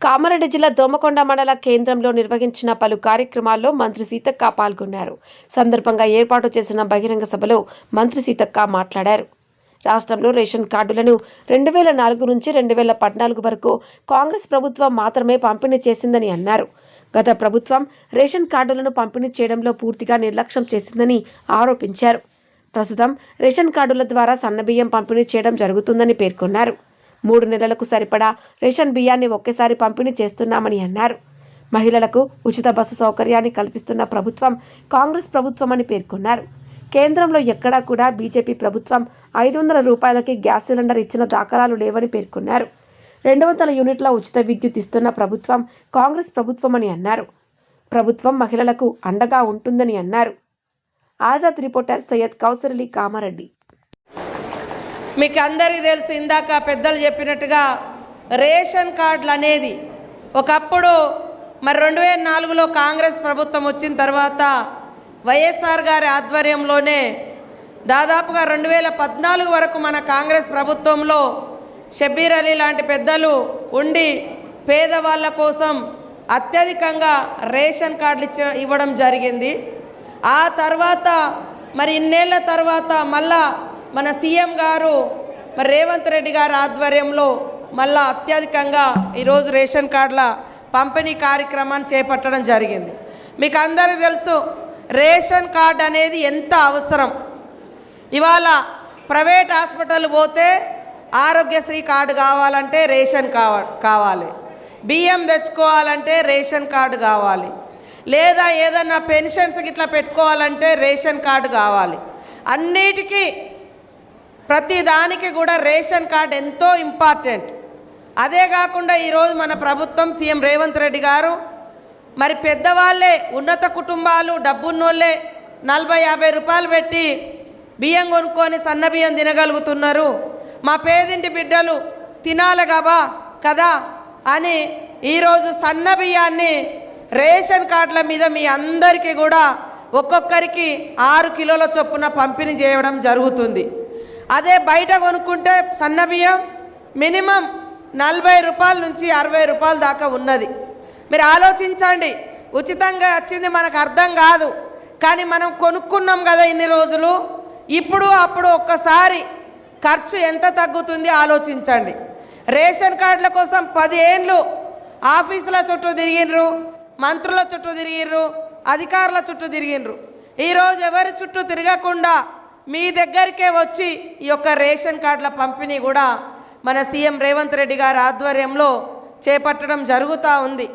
కామారెడ్డి జిల్లా దోమకొండ మండల కేంద్రంలో నిర్వహించిన పలు కార్యక్రమాల్లో మంత్రి సీతక్క పాల్గొన్నారు. సందర్భంగా ఏర్పాటు చేసిన బహిరంగ సభలో మంత్రి సీతక్క మాట్లాడారు. రాష్ట్రంలో రేషన్ కార్డులను 2004 నుంచి 2014 వరకు కాంగ్రెస్ ప్రభుత్వం మాత్రమే పంపిణీ చేసిందని అన్నారు. గత ప్రభుత్వం రేషన్ కార్డులను పంపిణీ చేయడంలో పూర్తిగా నిర్లక్ష్యం చేసిందని ఆరోపించారు. ప్రస్తుతం రేషన్ కార్డుల ద్వారా సన్నబియ్యం పంపిణీ చేయడం జరుగుతుందని పేర్కొన్నారు. 3 నెలలకు సరిపడా రేషన్ బియ్యాన్ని ఒకేసారి పంపిణీ చేస్తున్నామని అన్నారు. మహిళలకు ఉచిత బస్సు సౌకర్యాన్ని కల్పిస్తున్న ప్రభుత్వం కాంగ్రెస్ ప్రభుత్వం అని పేర్కొన్నారు. కేంద్రంలో ఎక్కడా కూడా బీజేపీ ప్రభుత్వం 500 రూపాయలకి గ్యాస్ సిలిండర్ ఇచ్చిన దాఖలాలు లేవని పేర్కొన్నారు. 200 యూనిట్ల ఉచిత విద్యుత్ ఇస్తున్న ప్రభుత్వం కాంగ్రెస్ ప్రభుత్వం అని అన్నారు. ప్రభుత్వం మహిళలకు అండగా ఉంటుందని అన్నారు. ఆజాద్ రిపోర్టర్ సయ్యద్ కౌసర్ అలీ, కామారెడ్డి. మీకు అందరికీ తెలుసు, ఇందాక పెద్దలు చెప్పినట్టుగా రేషన్ కార్డులు అనేది ఒకప్పుడు మరి 2004లో కాంగ్రెస్ ప్రభుత్వం వచ్చిన తర్వాత వైఎస్ఆర్ గారి ఆధ్వర్యంలోనే దాదాపుగా 2014 వరకు మన కాంగ్రెస్ ప్రభుత్వంలో షబ్బీర్ అలీ లాంటి పెద్దలు ఉండి పేదవాళ్ళ కోసం అత్యధికంగా రేషన్ కార్డులు ఇవ్వడం జరిగింది. ఆ తర్వాత మరి ఇన్నేళ్ల తర్వాత మళ్ళా మన సీఎం గారు మరి రేవంత్ రెడ్డి గారి ఆధ్వర్యంలో మళ్ళా అత్యధికంగా ఈరోజు రేషన్ కార్డుల పంపిణీ కార్యక్రమాన్ని చేపట్టడం జరిగింది. మీకు అందరికీ తెలుసు, రేషన్ కార్డు అనేది ఎంత అవసరం. ఇవాళ ప్రైవేట్ హాస్పిటల్ పోతే ఆరోగ్యశ్రీ కార్డు కావాలంటే రేషన్ కావాలి, బియ్యం తెచ్చుకోవాలంటే రేషన్ కార్డు కావాలి, లేదా ఏదన్నా పెన్షన్స్ ఇట్లా పెట్టుకోవాలంటే రేషన్ కార్డు కావాలి. అన్నిటికీ ప్రతి దానికి కూడా రేషన్ కార్డు ఎంతో ఇంపార్టెంట్. అదే కాకుండా ఈరోజు మన ప్రభుత్వం సీఎం రేవంత్ రెడ్డి గారు మరి పెద్దవాళ్ళే, ఉన్నత కుటుంబాలు, డబ్బున్నోళ్ళే 40-50 రూపాయలు పెట్టి బియ్యం కొనుక్కొని సన్న బియ్యం తినగలుగుతున్నారు. మా పేదింటి బిడ్డలు తినాలి కదా అని ఈరోజు సన్న బియ్యాన్ని రేషన్ కార్డుల మీద మీ అందరికీ కూడా ఒక్కొక్కరికి 6 కిలోల చొప్పున పంపిణీ చేయడం జరుగుతుంది. అదే బయట కొనుక్కుంటే సన్న బియ్యం మినిమం 40 రూపాయల నుంచి 60 రూపాయల దాకా ఉన్నది. మీరు ఆలోచించండి, ఉచితంగా వచ్చింది మనకు అర్థం కాదు, కానీ మనం కొనుక్కున్నాం కదా ఇన్ని రోజులు, ఇప్పుడు అప్పుడు ఒక్కసారి ఖర్చు ఎంత తగ్గుతుంది ఆలోచించండి. రేషన్ కార్డుల కోసం 10 ఏళ్ళు ఆఫీసుల చుట్టూ తిరిగినరు, మంత్రుల చుట్టూ తిరిగిర్రు, అధికారుల చుట్టూ తిరిగినరు. ఈరోజు ఎవరి చుట్టూ తిరగకుండా మీ దగ్గరికే వచ్చి ఈ యొక్క రేషన్ కార్డుల పంపిణీ కూడా మన సీఎం రేవంత్ రెడ్డి గారి ఆధ్వర్యంలో చేపట్టడం జరుగుతూ ఉంది.